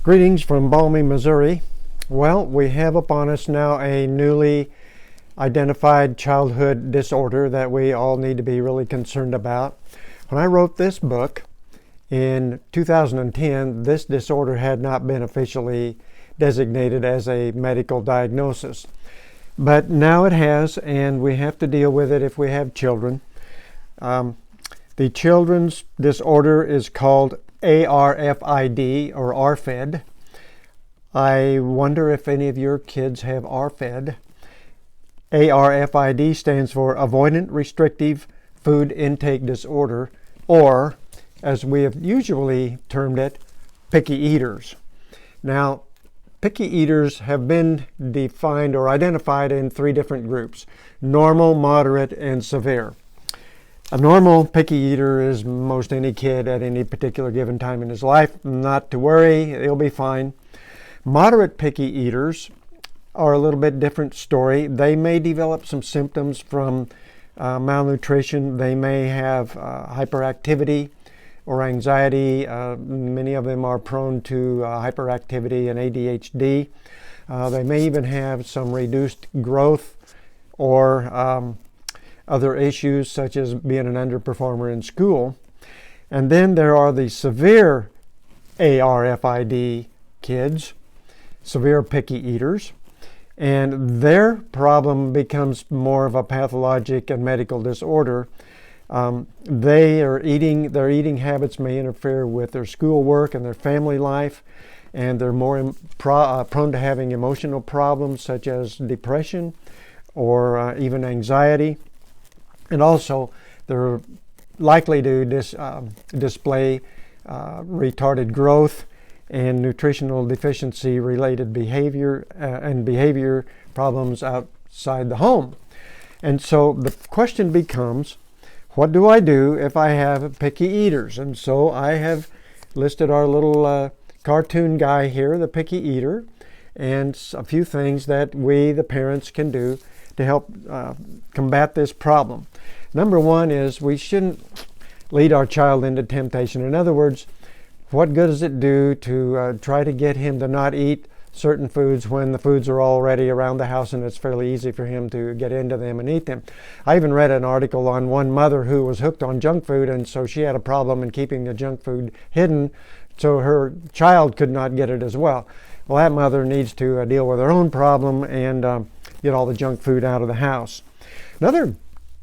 Greetings from balmy Missouri. Well, we have upon us now a newly identified childhood disorder that we all need to be really concerned about. When I wrote this book in 2010, this disorder had not been officially designated as a medical diagnosis. But now it has, and we have to deal with it if we have children. The children's disorder is called ARFID or RFID. I wonder if any of your kids have RFID. ARFID stands for Avoidant Restrictive Food Intake Disorder, or as we have usually termed it, picky eaters. Now, picky eaters have been defined or identified in three different groups: normal, moderate, and severe. A normal picky eater is most any kid at any particular given time in his life. Not to worry, he'll be fine. Moderate picky eaters are a little bit different story. They may develop some symptoms from malnutrition. They may have hyperactivity or anxiety. Many of them are prone to hyperactivity and ADHD. They may even have some reduced growth or other issues such as being an underperformer in school. And then there are the severe ARFID kids, severe picky eaters, and their problem becomes more of a pathologic and medical disorder. Their eating habits may interfere with their schoolwork and their family life, and they're more prone to having emotional problems such as depression or even anxiety. And also, they're likely to display retarded growth and nutritional deficiency related behavior and behavior problems outside the home. And so the question becomes, what do I do if I have picky eaters? And so I have listed our little cartoon guy here, the picky eater, and a few things that we, the parents, can do to help combat this problem. Number one is we shouldn't lead our child into temptation. In other words, what good does it do to try to get him to not eat certain foods when the foods are already around the house and it's fairly easy for him to get into them and eat them? I even read an article on one mother who was hooked on junk food, and so she had a problem in keeping the junk food hidden so her child could not get it as well. Well, that mother needs to deal with her own problem and get all the junk food out of the house. Another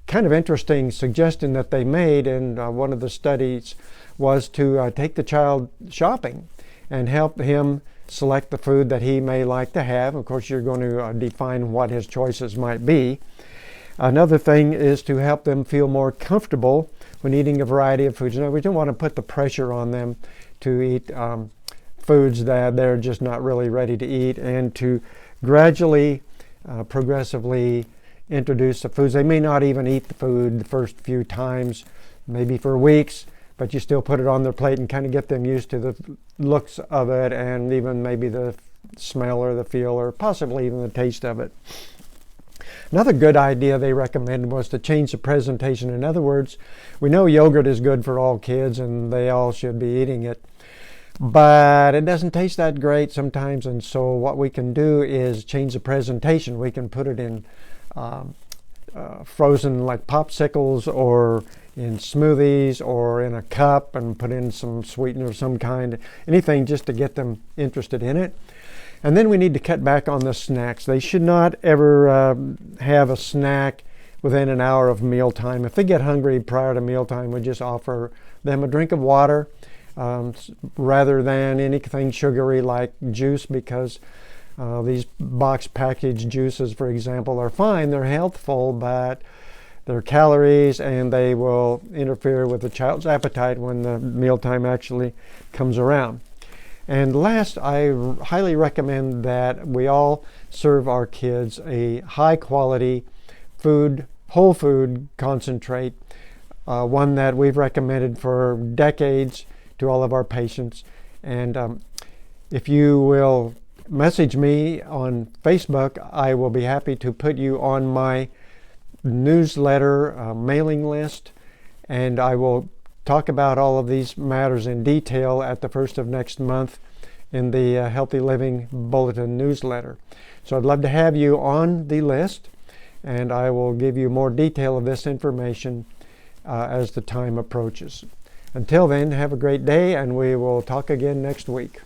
kind of interesting suggestion that they made in one of the studies was to take the child shopping and help him select the food that he may like to have. Of course, you're going to define what his choices might be. Another thing is to help them feel more comfortable when eating a variety of foods. Now, we don't want to put the pressure on them to eat foods that they're just not really ready to eat, and to gradually, progressively introduce the foods. They may not even eat the food the first few times, maybe for weeks, but you still put it on their plate and kind of get them used to the looks of it and even maybe the smell or the feel or possibly even the taste of it. Another good idea they recommended was to change the presentation. In other words, we know yogurt is good for all kids and they all should be eating it, but it doesn't taste that great sometimes, and so what we can do is change the presentation. We can put it in frozen like popsicles or in smoothies or in a cup and put in some sweetener of some kind, anything just to get them interested in it. And then we need to cut back on the snacks. They should not ever have a snack within an hour of mealtime. If they get hungry prior to mealtime, we just offer them a drink of water rather than anything sugary like juice, because these box packaged juices, for example, are fine. They're healthful, but they're calories and they will interfere with the child's appetite when the mealtime actually comes around. And last, I highly recommend that we all serve our kids a high quality food, whole food concentrate, one that we've recommended for decades to all of our patients. And if you will message me on Facebook, I will be happy to put you on my newsletter mailing list, and I will talk about all of these matters in detail at the first of next month. in the Healthy Living Bulletin newsletter. So I'd love to have you on the list, and I will give you more detail of this information as the time approaches. Until then, have a great day, and we will talk again next week.